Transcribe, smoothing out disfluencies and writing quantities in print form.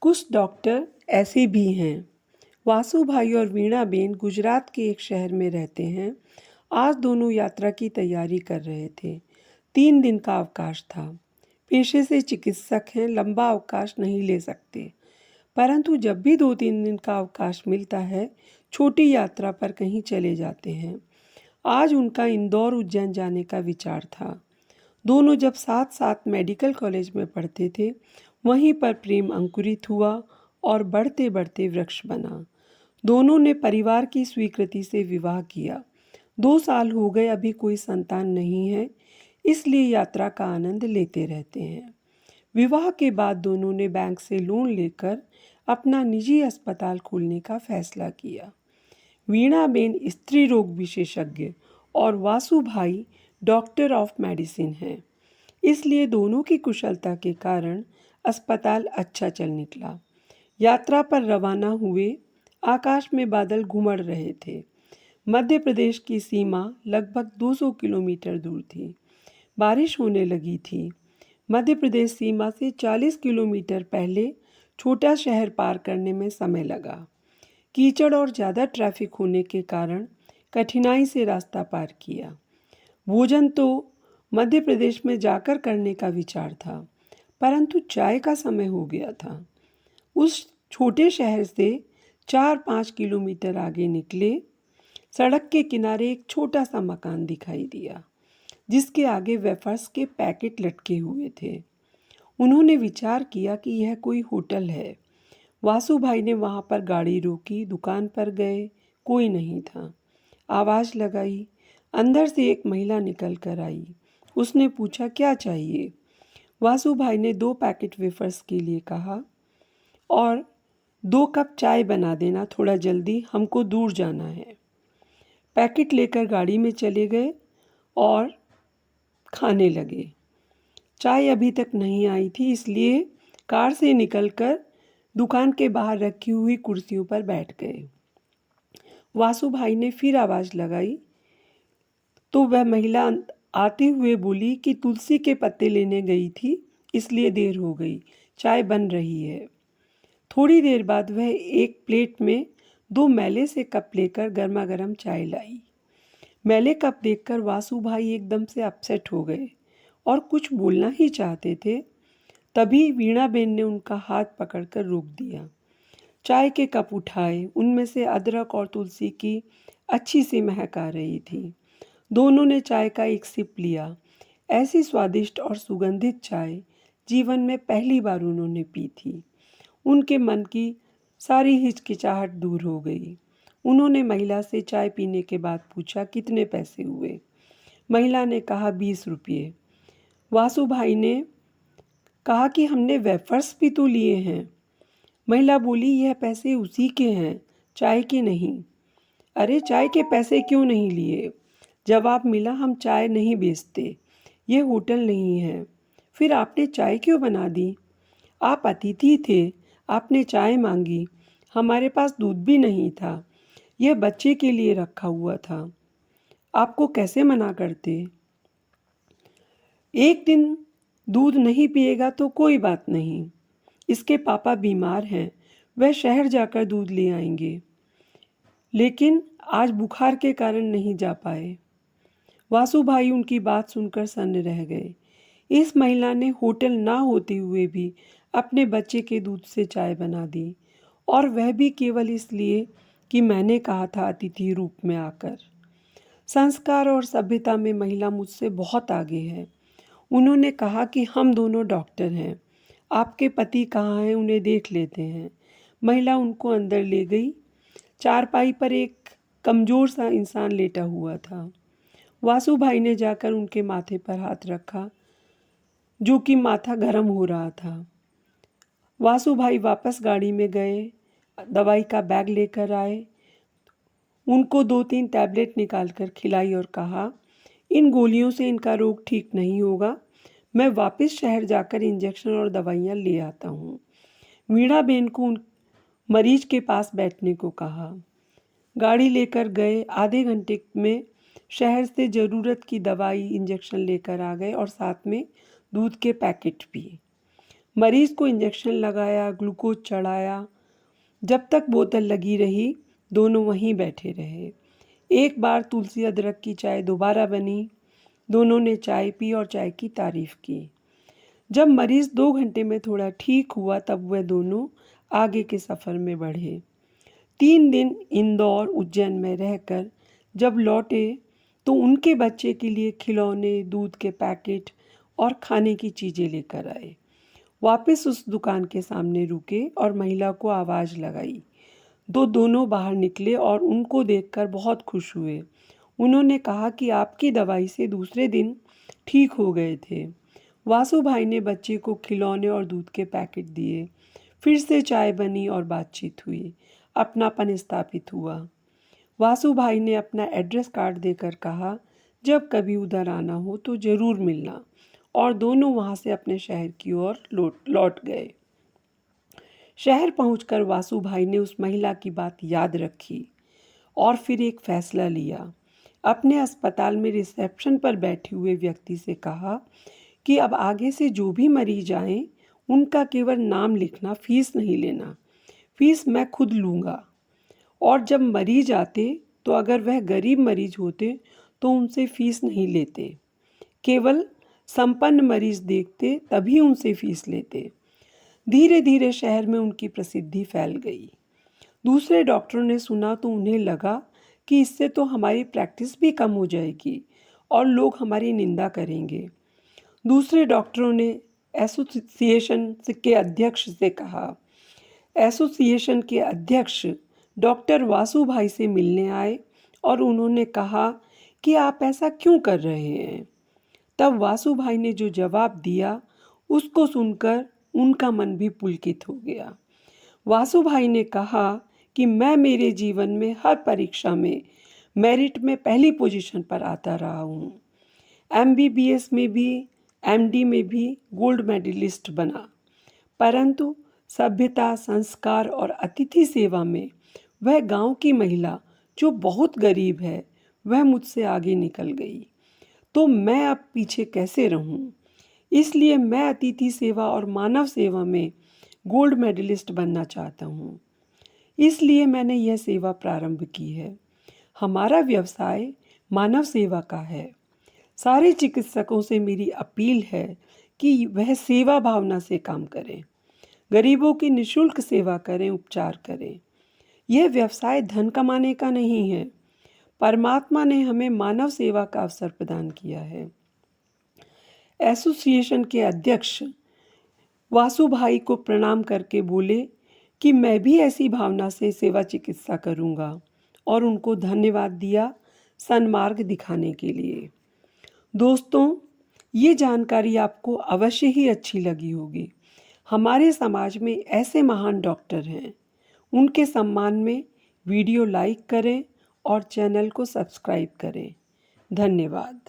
कुछ डॉक्टर ऐसे भी हैं। वासु भाई और वीणा बेन गुजरात के एक शहर में रहते हैं। आज दोनों यात्रा की तैयारी कर रहे थे। 3 दिन का अवकाश था। पेशे से चिकित्सक हैं, लंबा अवकाश नहीं ले सकते, परंतु जब भी 2-3 दिन का अवकाश मिलता है, छोटी यात्रा पर कहीं चले जाते हैं। आज उनका इंदौर उज्जैन जाने का विचार था। दोनों जब साथ साथ मेडिकल कॉलेज में पढ़ते थे, वहीं पर प्रेम अंकुरित हुआ और बढ़ते बढ़ते वृक्ष बना। दोनों ने परिवार की स्वीकृति से विवाह किया। 2 साल हो गए, अभी कोई संतान नहीं है, इसलिए यात्रा का आनंद लेते रहते हैं। विवाह के बाद दोनों ने बैंक से लोन लेकर अपना निजी अस्पताल खोलने का फैसला किया। वीणा बेन स्त्री रोग विशेषज्ञ और वासु भाई डॉक्टर ऑफ मेडिसिन हैं, इसलिए दोनों की कुशलता के कारण अस्पताल अच्छा चल निकला। यात्रा पर रवाना हुए। आकाश में बादल घुमड़ रहे थे। मध्य प्रदेश की सीमा लगभग 200 किलोमीटर दूर थी। बारिश होने लगी थी। मध्य प्रदेश सीमा से 40 किलोमीटर पहले छोटा शहर पार करने में समय लगा। कीचड़ और ज़्यादा ट्रैफिक होने के कारण कठिनाई से रास्ता पार किया। भोजन तो मध्य प्रदेश में जाकर करने का विचार था, परंतु चाय का समय हो गया था। उस छोटे शहर से 4-5 किलोमीटर आगे निकले। सड़क के किनारे एक छोटा सा मकान दिखाई दिया, जिसके आगे वेफर्स के पैकेट लटके हुए थे। उन्होंने विचार किया कि यह कोई होटल है। वासु भाई ने वहाँ पर गाड़ी रोकी, दुकान पर गए, कोई नहीं था। आवाज़ लगाई। अंदर से एक महिला निकल कर आई। उसने पूछा, क्या चाहिए? वासु भाई ने 2 पैकेट वेफर्स के लिए कहा और 2 कप चाय बना देना, थोड़ा जल्दी, हमको दूर जाना है। पैकेट लेकर गाड़ी में चले गए और खाने लगे। चाय अभी तक नहीं आई थी, इसलिए कार से निकलकर दुकान के बाहर रखी हुई कुर्सियों पर बैठ गए। वासु भाई ने फिर आवाज़ लगाई तो वह महिला आते हुए बोली कि तुलसी के पत्ते लेने गई थी, इसलिए देर हो गई, चाय बन रही है। थोड़ी देर बाद वह एक प्लेट में 2 मैले से कप लेकर गर्मा गर्म चाय लाई। मैले कप देखकर वासु भाई एकदम से अपसेट हो गए और कुछ बोलना ही चाहते थे। तभी वीणा बेन ने उनका हाथ पकड़कर रोक दिया। चाय के कप उठाए, उनमें से अदरक और तुलसी की अच्छी सी महक आ रही थी। दोनों ने चाय का एक सिप लिया। ऐसी स्वादिष्ट और सुगंधित चाय जीवन में पहली बार उन्होंने पी थी। उनके मन की सारी हिचकिचाहट दूर हो गई। उन्होंने महिला से चाय पीने के बाद पूछा, कितने पैसे हुए? महिला ने कहा, 20 रुपये। वासु भाई ने कहा कि हमने वेफर्स भी तो लिए हैं। महिला बोली, यह पैसे उसी के हैं, चाय के नहीं। अरे, चाय के पैसे क्यों नहीं लिए? जवाब मिला, हम चाय नहीं बेचते, ये होटल नहीं है। फिर आपने चाय क्यों बना दी? आप अतिथि थे, आपने चाय मांगी, हमारे पास दूध भी नहीं था, यह बच्चे के लिए रखा हुआ था, आपको कैसे मना करते? एक दिन दूध नहीं पिएगा तो कोई बात नहीं, इसके पापा बीमार हैं, वह शहर जाकर दूध ले आएंगे, लेकिन आज बुखार के कारण नहीं जा पाए। वासु भाई उनकी बात सुनकर सन्न रह गए। इस महिला ने होटल ना होते हुए भी अपने बच्चे के दूध से चाय बना दी, और वह भी केवल इसलिए कि मैंने कहा था अतिथि रूप में आकर। संस्कार और सभ्यता में महिला मुझसे बहुत आगे है। उन्होंने कहा कि हम दोनों डॉक्टर हैं, आपके पति कहाँ हैं, उन्हें देख लेते हैं। महिला उनको अंदर ले गई। चारपाई पर एक कमज़ोर सा इंसान लेटा हुआ था। वासु भाई ने जाकर उनके माथे पर हाथ रखा, जो कि माथा गर्म हो रहा था। वासु भाई वापस गाड़ी में गए, दवाई का बैग लेकर आए, उनको 2-3 टैबलेट निकालकर खिलाई और कहा, इन गोलियों से इनका रोग ठीक नहीं होगा, मैं वापस शहर जाकर इंजेक्शन और दवाइयाँ ले आता हूँ। वीणा बेन को उन मरीज के पास बैठने को कहा। गाड़ी लेकर गए। आधे घंटे में शहर से ज़रूरत की दवाई इंजेक्शन लेकर आ गए और साथ में दूध के पैकेट भी। मरीज को इंजेक्शन लगाया, ग्लूकोज चढ़ाया। जब तक बोतल लगी रही दोनों वहीं बैठे रहे। एक बार तुलसी अदरक की चाय दोबारा बनी। दोनों ने चाय पी और चाय की तारीफ की। जब मरीज 2 घंटे में थोड़ा ठीक हुआ तब वह दोनों आगे के सफ़र में बढ़े। 3 दिन इंदौर उज्जैन में रहकर जब लौटे तो उनके बच्चे के लिए खिलौने, दूध के पैकेट और खाने की चीज़ें लेकर आए। वापस उस दुकान के सामने रुके और महिला को आवाज़ लगाई। दोनों बाहर निकले और उनको देखकर बहुत खुश हुए। उन्होंने कहा कि आपकी दवाई से दूसरे दिन ठीक हो गए थे। वासु भाई ने बच्चे को खिलौने और दूध के पैकेट दिए। फिर से चाय बनी और बातचीत हुई। अपनापन स्थापित हुआ। वासु भाई ने अपना एड्रेस कार्ड देकर कहा, जब कभी उधर आना हो तो ज़रूर मिलना, और दोनों वहाँ से अपने शहर की ओर लौट गए। शहर पहुंचकर वासु भाई ने उस महिला की बात याद रखी और फिर एक फैसला लिया। अपने अस्पताल में रिसेप्शन पर बैठे हुए व्यक्ति से कहा कि अब आगे से जो भी मरीज आए उनका केवल नाम लिखना, फीस नहीं लेना। फीस मैं खुद लूँगा। और जब मरीज आते तो अगर वह गरीब मरीज होते तो उनसे फीस नहीं लेते। केवल संपन्न मरीज देखते तभी उनसे फीस लेते। धीरे धीरे शहर में उनकी प्रसिद्धि फैल गई। दूसरे डॉक्टरों ने सुना तो उन्हें लगा कि इससे तो हमारी प्रैक्टिस भी कम हो जाएगी और लोग हमारी निंदा करेंगे। दूसरे डॉक्टरों ने एसोसिएशन के अध्यक्ष से कहा। एसोसिएशन के अध्यक्ष डॉक्टर वासु भाई से मिलने आए और उन्होंने कहा कि आप ऐसा क्यों कर रहे हैं। तब वासु भाई ने जो जवाब दिया उसको सुनकर उनका मन भी पुलकित हो गया। वासु भाई ने कहा कि मैं मेरे जीवन में हर परीक्षा में मेरिट में पहली पोजीशन पर आता रहा हूँ। MBBS में भी, MD में भी गोल्ड मेडलिस्ट बना, परंतु सभ्यता, संस्कार और अतिथि सेवा में वह गांव की महिला जो बहुत गरीब है वह मुझसे आगे निकल गई। तो मैं अब पीछे कैसे रहूं? इसलिए मैं अतिथि सेवा और मानव सेवा में गोल्ड मेडलिस्ट बनना चाहता हूं। इसलिए मैंने यह सेवा प्रारंभ की है। हमारा व्यवसाय मानव सेवा का है। सारे चिकित्सकों से मेरी अपील है कि वह सेवा भावना से काम करें, गरीबों की निःशुल्क सेवा करें, उपचार करें। यह व्यवसाय धन कमाने का नहीं है। परमात्मा ने हमें मानव सेवा का अवसर प्रदान किया है। एसोसिएशन के अध्यक्ष वासु भाई को प्रणाम करके बोले कि मैं भी ऐसी भावना से सेवा चिकित्सा करूंगा, और उनको धन्यवाद दिया सन्मार्ग दिखाने के लिए। दोस्तों, ये जानकारी आपको अवश्य ही अच्छी लगी होगी। हमारे समाज में ऐसे महान डॉक्टर हैं। उनके सम्मान में वीडियो लाइक करें और चैनल को सब्सक्राइब करें। धन्यवाद।